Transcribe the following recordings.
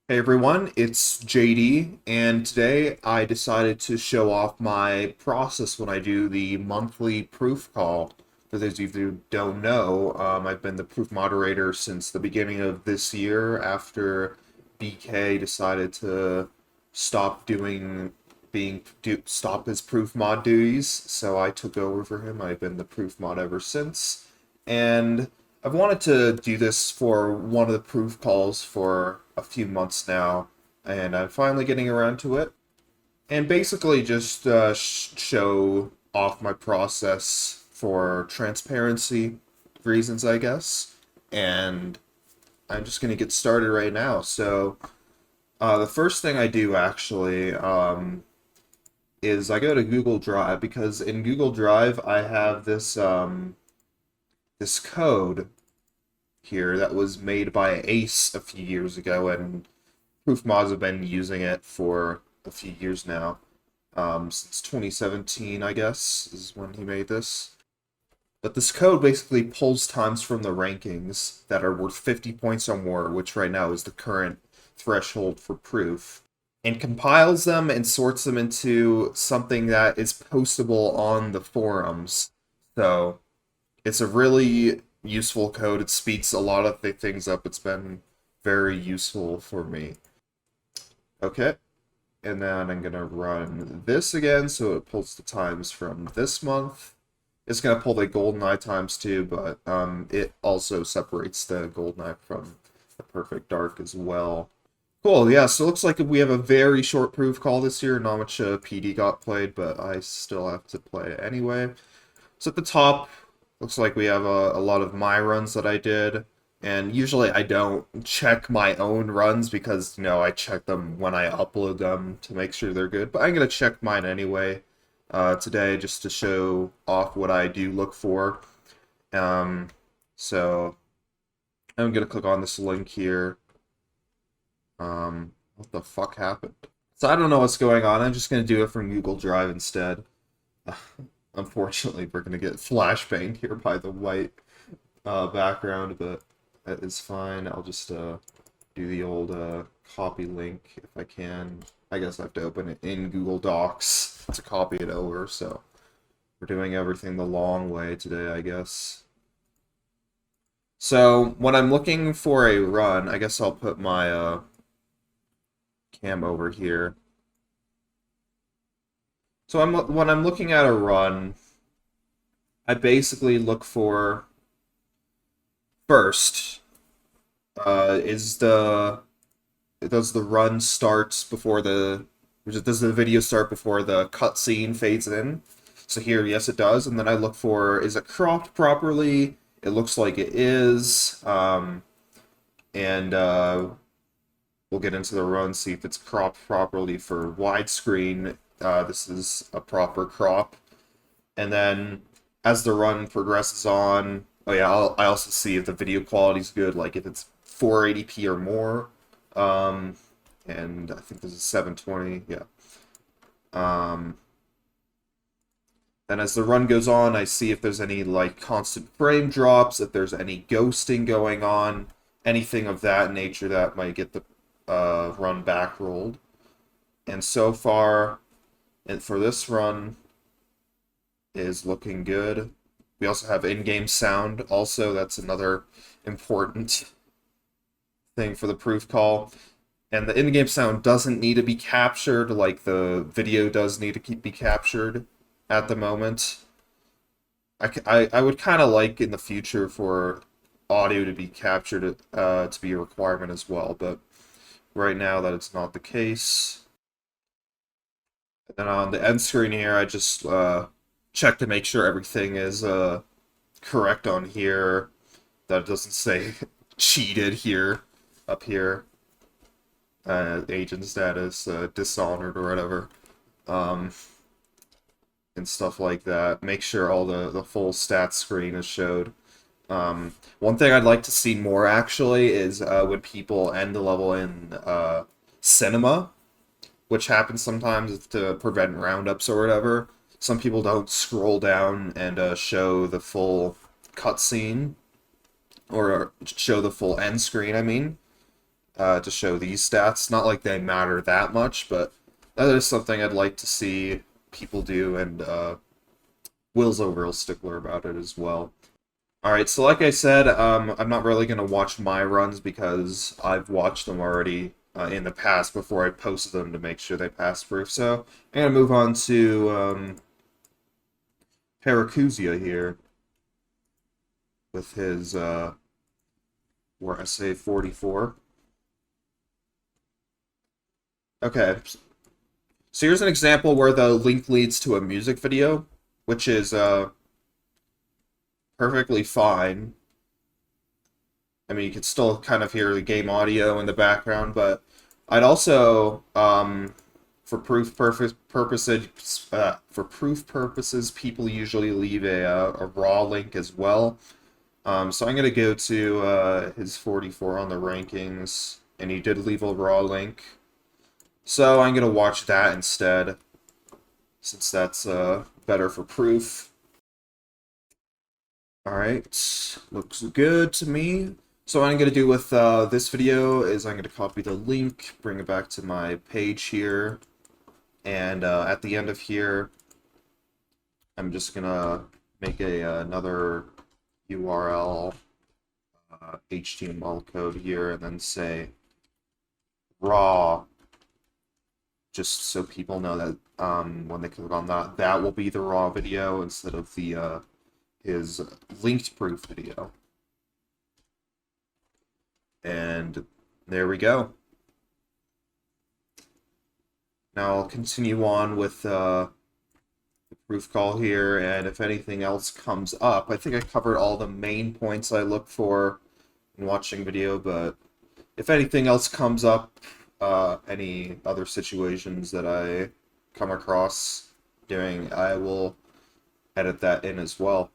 Hey everyone, it's JD, and today I decided to show off my process when I do the monthly proof call. For those of you who don't know, I've been the proof moderator since the beginning of this year after BK decided to stop doing stop his proof mod duties, so I took over for him. I've been the proof mod ever since, and I've wanted to do this for one of the proof calls for a few months now, and I'm finally getting around to it. And basically, just show off my process for transparency reasons, I guess. And I'm just going to get started right now. So, the first thing I do actually is I go to Google Drive because in Google Drive I have this code here that was made by Ace a few years ago, and Proof Mods have been using it for a few years now. Since 2017, I guess, is when he made this. But this code basically pulls times from the rankings that are worth 50 points or more, which right now is the current threshold for proof, and compiles them and sorts them into something that is postable on the forums. So it's a really useful code. It speeds a lot of the things up. It's been very useful for me. Okay, and then I'm gonna run this again, so it pulls the times from this month. It's gonna pull the GoldenEye times too, but it also separates the GoldenEye from the Perfect Dark as well. Cool, yeah, so it looks like we have a very short proof call this year. Not much PD got played, but I still have to play it anyway. So at the top, looks like we have a lot of my runs that I did. And usually I don't check my own runs because, I check them when I upload them to make sure they're good. But I'm going to check mine anyway today just to show off what I do look for. So I'm going to click on this link here. What the fuck happened? So I don't know what's going on. I'm just going to do it from Google Drive instead. Unfortunately, we're going to get flashbanged here by the white background, but that is fine. I'll just do the old copy link if I can. I guess I have to open it in Google Docs to copy it over, so we're doing everything the long way today, I guess. So when I'm looking for a run, I guess I'll put my cam over here. So when I'm looking at a run, I basically look for first does the run start before does the video start before the cutscene fades in? So here, yes, it does, and then I look for, is it cropped properly? It looks like it is, and we'll get into the run, see if it's cropped properly for widescreen. This is a proper crop. And then as the run progresses on, oh yeah, I also see if the video quality is good, like if it's 480p or more. And I think this is 720, yeah. Then as the run goes on, I see if there's any like constant frame drops, if there's any ghosting going on, anything of that nature that might get the run back rolled. And so far, and for this run, is looking good. We also have in-game sound. Also, that's another important thing for the proof call. And the in-game sound doesn't need to be captured like the video does need to be captured at the moment. I would kind of like in the future for audio to be captured to be a requirement as well, but right now that it's not the case. And then on the end screen here, I just check to make sure everything is correct on here. That it doesn't say cheated here, up here. Agent status, dishonored or whatever. And stuff like that. Make sure all the full stats screen is showed. One thing I'd like to see more actually is when people end the level in cinema, which happens sometimes to prevent roundups or whatever. Some people don't scroll down and show the full cutscene, or show the full end screen, I mean. to show these stats. Not like they matter that much, but that is something I'd like to see people do, and Will's a real stickler about it as well. Alright, so like I said, I'm not really going to watch my runs because I've watched them already in the past before I posted them to make sure they pass proof. So I'm going to move on to Paracusia here with his, where I say 44. Okay, so here's an example where the link leads to a music video, which is perfectly fine. I mean, you can still kind of hear the game audio in the background, but I'd also, for proof purposes, people usually leave a raw link as well. So I'm gonna go to his 44 on the rankings, and he did leave a raw link. So I'm gonna watch that instead, since that's better for proof. Alright, looks good to me. So what I'm going to do with this video is I'm going to copy the link, bring it back to my page here, and at the end of here, I'm just going to make another URL HTML code here, and then say raw, just so people know that when they click on that, that will be the raw video instead of the his linked proof video. And there we go. Now I'll continue on with the proof call here, and if anything else comes up, I think I covered all the main points I look for in watching video, but if anything else comes up, any other situations that I come across doing, I will edit that in as well.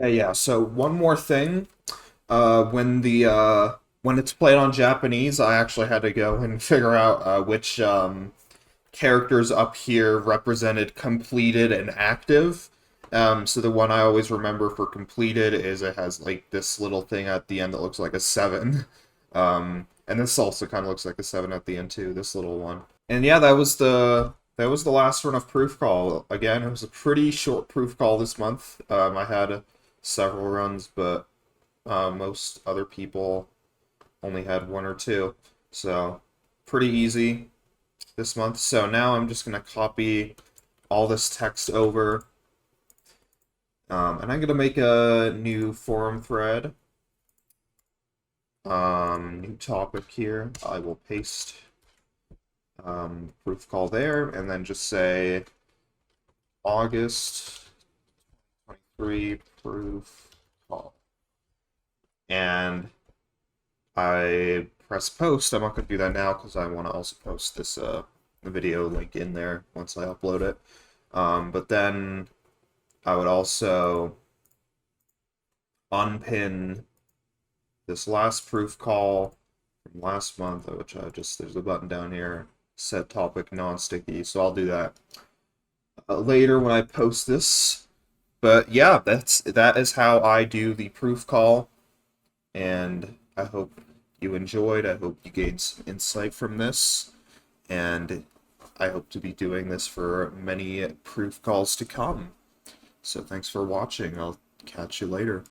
Yeah, so one more thing. When it's played on Japanese, I actually had to go and figure out which characters up here represented completed and active. So the one I always remember for completed is it has like this little thing at the end that looks like a 7. And this also kind of looks like a 7 at the end too, this little one. And yeah, that was the last run of Proof Call. Again, it was a pretty short Proof Call this month. I had several runs, but most other people only had 1 or 2. So pretty easy this month. So now I'm just going to copy all this text over. And I'm going to make a new forum thread. New topic here. I will paste proof call there, and then just say August 23 proof call. And I press post. I'm not going to do that now because I want to also post this video link in there once I upload it. But then I would also unpin this last proof call from last month, which there's a button down here, set topic non-sticky, so I'll do that later when I post this. But yeah, that is how I do the proof call, and I hope you enjoyed. I hope you gained some insight from this, and I hope to be doing this for many proof calls to come. So thanks for watching. I'll catch you later.